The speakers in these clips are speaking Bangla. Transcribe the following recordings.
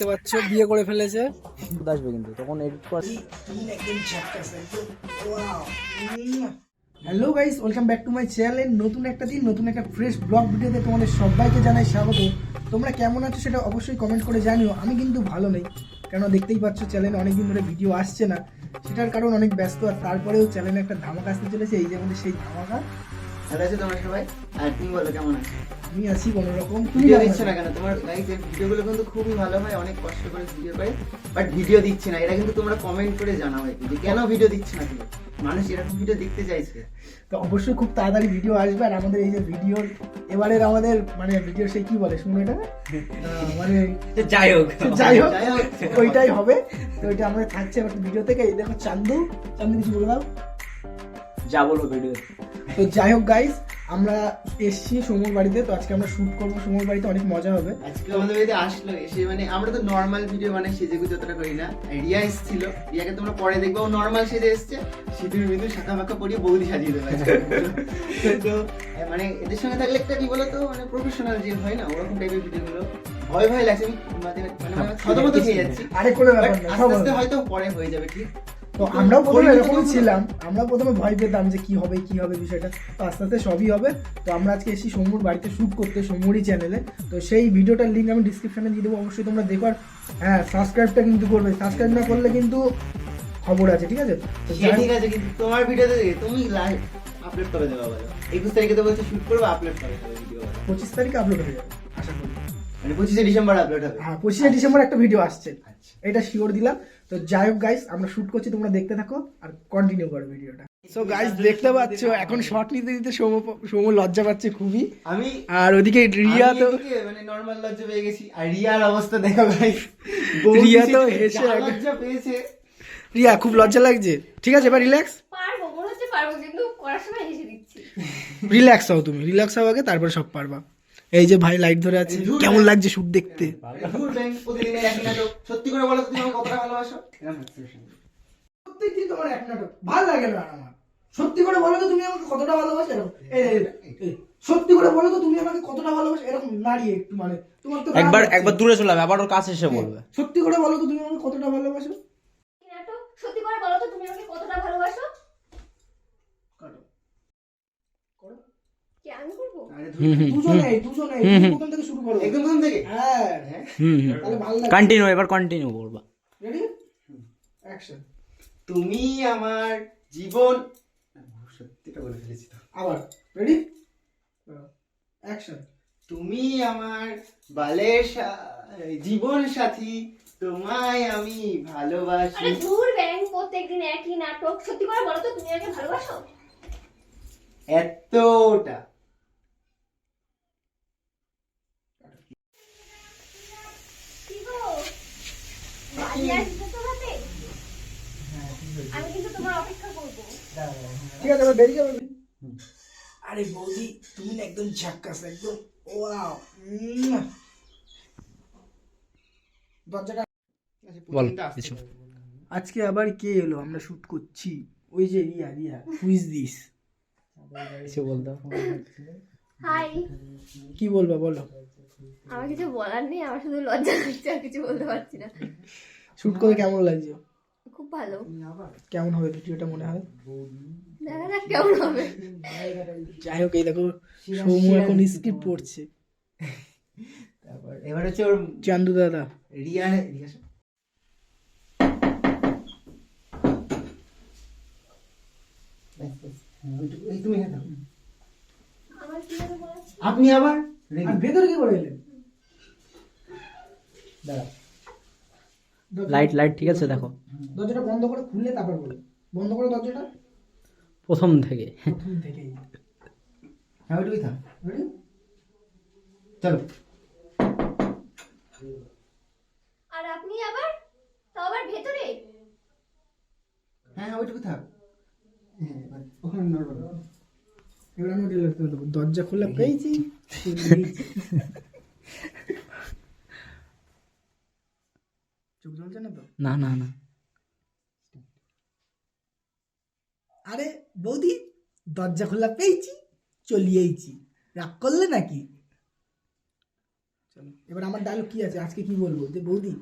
দেখতে পাচ্ছ বিয়ে করে ফেলেছে। আসবে কিন্তু তখন এডিট কর। Hello guys, welcome back to my channel. নতুন একটা দিন, নতুন একটা ফ্রেশ ব্লগ ভিডিওতে তোমাদের সবাইকে জানাই স্বাগত। তোমরা কেমন আছো সেটা অবশ্যই কমেন্ট করে জানিও। আমি কিন্তু ভালো নেই, কেন দেখতেই পাচ্ছ চ্যানেলে অনেকদিন ধরে ভিডিও আসছে না। সেটার কারণ অনেক ব্যস্ত, আর তারপরেও চ্যানেলে একটা ধামাকা আসতে চলেছে। এই যে আমাদের সেই ধামাকা। ভালো আছো তোমরা সবাই? আর তুমি বলো কেমন আছো? আমি আছি কোনো রকম। তুমি ভিডিও কেমন দিচ্ছ আছো? না কেন? তোমার গাইজের ভিডিওগুলো কিন্তু খুবই ভালো হয়, অনেক কষ্ট করে ভিডিও করে, বাট ভিডিও দিচ্ছে না। এটা কিন্তু তোমরা কমেন্ট করে জানাও একটু যে কেন ভিডিও দিচ্ছে না তুমি। মানুষ এরকম ভিডিও দেখতে চাইছে। তো অবশ্যই খুব তাড়াতাড়ি ভিডিও আসবে। আর আমাদের এই যে ভিডিওর এবারের আমাদের মানে ভিডিও সেই কি বলে শুনো এটা মানে যাই হোক যাই হোক ওইটাই হবে। তো ওইটা আমাদের থাকছে এবার ভিডিও থেকে। এই দেখো চান্দু কিছু বলে দাও। যা বলবো ভিডিও। তো যাই হোক গাইস, আমরা এসছি সমুর বাড়িতে। তো আজকে আমরা শুট করবো সমুর বাড়িতে, অনেক মজা হবে। আজকে আমাদের বাড়িতে আসলো এসে, মানে আমরা তো নর্মাল ভিডিও মানে সেজেগুজে যতটা করি না। রিয়া এসেছিল, রিয়াকে তোমরা পরে দেখবে, ও নর্মাল সেজে এসছে, সিঁদুর মিঁদুর শাখা ফাঁকা পরিয়ে বৌদি সাজিয়ে দেবে আজকে। তো মানে এদের সঙ্গে থাকলে একটা কি বলতো, মানে প্রফেশনাল যে হয় না ওরকম টাইপের ভিডিওগুলো ভয় ভয় লাগছে। আমি থতমত খেয়ে যাচ্ছি। আরে কোনো ব্যাপার But না, আস্তে আস্তে হয়তো পরে হয়ে যাবে, ঠিক? তো আমরাও প্রথমে এরকমই ছিলাম। আমরা প্রথমে ভয় পেতাম যে কি হবে বিষয়টা। তো আস্তে আস্তে সবই হবে। তো আমরা আজকে এসেছি সমুর বাড়িতে শুট করতে, সমুরই চ্যানেলে। তো সেই ভিডিওটার লিঙ্ক আমি ডিসক্রিপশনে দিয়ে দেবো, অবশ্যই তোমরা দেখো। আর হ্যাঁ, সাবস্ক্রাইবটা কিন্তু করবে। সাবস্ক্রাইব না করলে কিন্তু খবর আছে, ঠিক আছে? তো সে ঠিক আছে, কিন্তু তোমার ভিডিওতে তুমি লাইভ আপলোড করে দেবা বলো। 21 তারিখে তো বলছে শুট করবে, আপলোড করে দেবে ভিডিও। 25 তারিখে আপলোড হয়ে যাবে আশা করি। মানে 25 ডিসেম্বর আপলোড হবে। হ্যাঁ, 25 ডিসেম্বর একটা ভিডিও আসছে, আচ্ছা। এটা শিওর দিলাম। তো যাই হোক গাইস, আমরা শুট করছি, তোমরা দেখতে থাকো আর কন্টিনিউ করো ভিডিওটা। সো গাইস, দেখতে পাচ্ছ এখন শর্ট নিতে নিতে সৌম লজ্জা পাচ্ছে খুবই। আমি আর ওদিকে রিয়া তো মানে নরমাল লজ্জা পেয়ে গেছি, আর রিয়ার অবস্থা দেখো গাইস। রিয়া তো হেসে লজ্জা পেয়েছে। রিয়া খুব লজ্জা লাগছে। ঠিক আছে, এবার রিল্যাক্স পারবো, মনে হচ্ছে পারবো, কিন্তু করার সময় হেসে দিচ্ছি। রিল্যাক্স হও, তুমি রিল্যাক্স হও আগে, তারপরে সব পারবা। এই যে ভাই লাইট ধরে আছে, কেমন লাগছে শুট দেখতে? ধুর ব্যাংক, প্রতিদিনের একই নাটক। সত্যি করে বলো তো তুমি আমাকে কতটা ভালোবাসো? প্রত্যেকদিন তোমার এক নাটক, ভালো লাগে না আমার। সত্যি করে বলো তো তুমি আমাকে কতটা ভালোবাসো? এরকম সত্যি করে বলো তো তুমি আমাকে কতটা ভালোবাসো? এরকম নাড়িয়ে একটু, মানে তোমার তো একবার দূরে চলে যাবে, আবার ওর কাছে এসে বলবে। সত্যি করে বলো তো তুমি আমাকে কতটা ভালোবাসো? কি নাটক? সত্যি করে বলো তো তুমি আমাকে কতটা ভালোবাসো? করো। কি আমি করবো? আরে ধুর, দুজনেই তুমি প্রথম থেকে শুরু করো। একদম প্রথম থেকে। হ্যাঁ, তাহলে ভালো লাগবে। কন্টিনিউ, এবার কন্টিনিউ করবা। Ready, action. তুমি আমার জীবন, সত্যিটা বলে ফেলেছি তো। আবার রেডি, অ্যাকশন। তুমি আমার বালের জীবন সাথী, তোমায় আমি ভালোবাসি। আরে দূর ব্যাং, প্রত্যেকদিন একই নাটক। সত্যি করে বলো তো তুমি আমাকে ভালোবাসো? এতটা কি গো, বাড়ি আসবে তো রাতে? আমি কিন্তু তোমার অপেক্ষা করবো। ঠিক আছে, এবার বেরিয়ে যাবে। আরে বৌদি, তুমি না একদম ঝাক্কাস, একদম ওয়াও। দরজাটা বল কিছু। আজকে আবার কে এলো? আমরা শুট করছি। ওই যে রিয়া হুইজ দিস। কিছু বলতো। হাই। কি বলবা বলো? আমার কিছু বলার নেই, আমার শুধু লজ্জা লাগছে, আর কিছু বলতে পারছি না। শুট করে কেমন লাগছে? খুব ভালো। কেমন হবে ভিডিওটা মনে হয়? দেখা যাক কেমন হবে। যাই হোক, এই দেখো সৌমু এখন স্ক্রিপ্ট পড়ছে। তারপর এবার হচ্ছে ওর চান্দু দাদা। রিয়া। তুমি আমার কি হবে বলাচ্ছি? আপনি আবার আর ভেতরে কি করে এলেন? দাঁড়া, লাইট ঠিক আছে, দেখো দরজাটা বন্ধ করে খুললে তারপর বলো। বন্ধ করে দরজাটা প্রথম থেকে। প্রথম থেকেই। হ্যাঁ ওইটুকুই থাক। রেডি, চলো। আর আপনি আবার, তো আবার ভেতরে? হ্যাঁ ওইটুকু থাক। ওখানে নড়বো না। এবার আমি ডিলেট করে দেবো। দরজা খোলা পেয়েছি। চোখ জ্বলছে না তো? না আরে বৌদি, দরজা খোলা পেয়েছি, চলিয়েছি। রাগ করলে নাকি? চলো এবার আমার ডায়লগ কি আছে, আজকে কি বলবো, যে বৌদি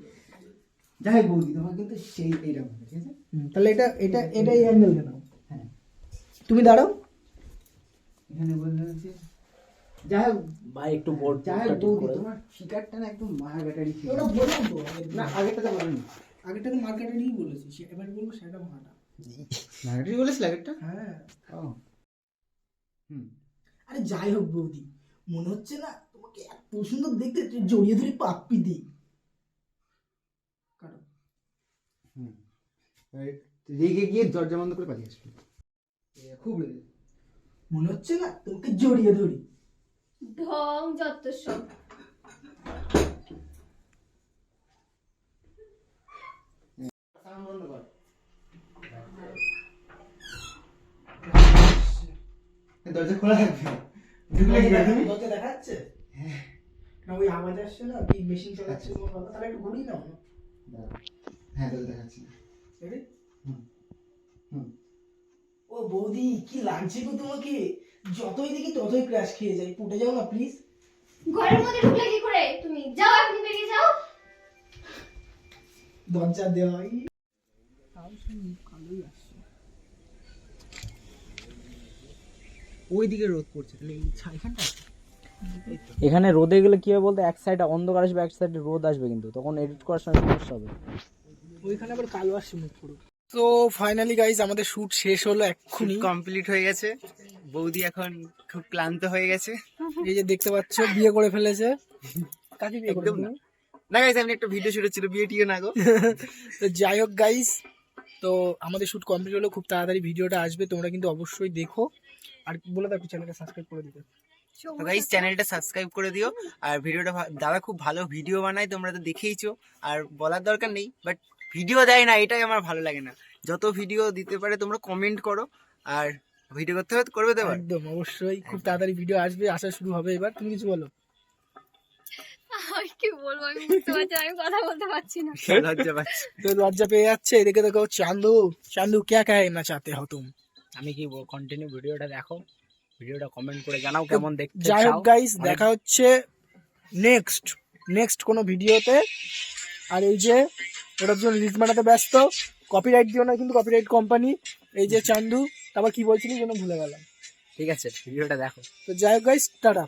যাই হোক বৌদি তোমার কিন্তু সেই এইরকম ঠিক আছে। তাহলে এটাই অ্যাঙ্গেল কেন, হ্যাঁ তুমি দাঁড়াও। এখানে বললে যে যাই হোক ভাই একটু বোর্ড যাই হোক বৌদি তোমার ফিগারটা না একদম মায়া ব্যাটারি ছিল। ওটা বললাম তো না আগেরটা তো বলেনি। আগেরটা তো মার্কেটারই বলেছি, এবার বলবো সেটা ভাঙাটা। ব্যাটারি বলেছিল আগেরটা? হ্যাঁ ও হুম আরে যাই হোক বৌদি, মনে হচ্ছে না তোমাকে এত সুন্দর দেখতে, জড়িয়ে ধরে পাপ্পি দিই। কাটো। হুম রেগে গিয়ে দরজা বন্ধ করে পালিয়ে আসবে। খুব রেগে। মনে হচ্ছে না তোমাকে জড়িয়ে ধরি। ঢং যত সব। সাউন্ড বন্ধ কর। দরজা খোলা থাকবে। ঢুকলে কি দেখবি? দরজা দেখা যাচ্ছে? না ওই আওয়াজ আসছে না, কি মেশিন চালাচ্ছে তোমার বাবা, তাহলে একটু ঘুরিয়ে নাও না। হ্যাঁ দরজা দেখাচ্ছি। Ready? হুম হুম ও বৌদি কি লাগছে গো তোমাকে, যতই দেখি ততই ক্র্যাশ খেয়ে যাই, ফুটে যাও না প্লিজ। ঘরের মধ্যে ঢুকলে কি করে তুমি? যাও আপনি বেরিয়ে যাও। দরজা দেওয়াই কালোই আসছে। ওইদিকে রোদ পড়ছে তাহলে এই এখানটা এখানে রোদে গেলে কি হবে বলতে, এক সাইডে অন্ধকার আসবে, এক সাইডে রোদ আসবে, কিন্তু তখন এডিট করার সময় সমস্যা হবে। ওইখানে আবার কালো আসছে মুখ পুরো। তো ফাইনালি গাইস আমাদের শুট শেষ হলো এক্ষুনি, কমপ্লিট হয়ে গেছে। বৌদি এখন খুব ক্লান্ত হয়ে গেছে। এই যে দেখতে পাচ্ছ বিয়ে করে ফেলেছে। কাকে বিয়ে করে একদম না। না গাইস আমি একটা ভিডিও শুট ছিল, বিয়ে টিয়ে না গো। তো যাই হোক গাইস, তো আমাদের শুট কমপ্লিট হলো, খুব তাড়াতাড়ি ভিডিওটা আসবে, তোমরা কিন্তু অবশ্যই দেখো। আর বলে দাও চ্যানেলটা সাবস্ক্রাইব করে দিতে। তো গাইস চ্যানেলটা সাবস্ক্রাইব করে দিও। আর ভিডিওটা দাদা খুব ভালো ভিডিও বানায়, তোমরা তো দেখেইছো, আর বলার দরকার নেই। বাট ভিডিও দেয় না, এটাই আমার ভালো লাগে না। যত ভিডিও দিতে পারে তোমরা কমেন্ট করো, আর ভিডিও করতে হবে করবে তো এবার। একদম অবশ্যই খুব তাড়াতাড়ি ভিডিও আসবে, আসা শুরু হবে। এবার তুমি কিছু বলো। আমি কি বলবো, আমি বুঝতে পারছি না, আমি কথা বলতে পারছি না। লজ্জা পাচ্ছি। তো লজ্জা পেয়ে যাচ্ছে, এদিকে দেখো চান্দু, চান্দু क्या कहना चाहते हो तुम? আমি কি কন্টিনিউ ভিডিওটা দেখো, ভিডিওটা কমেন্ট করে জানাও কেমন দেখতে যাই হোক চাও। গাইস, দেখা হচ্ছে নেক্সট কোনো ভিডিওতে। আর এই যে ওটার জন্য রিলস বানাতে ব্যস্ত, কপিরাইট দিও না কিন্তু, কপিরাইট কোম্পানি। এই যে চান্দু, তারপর কি বলছিলি যেন ভুলে গেলাম। ঠিক আছে, ভিডিওটা দেখো। তো যাই হোক গাইস, টাটা।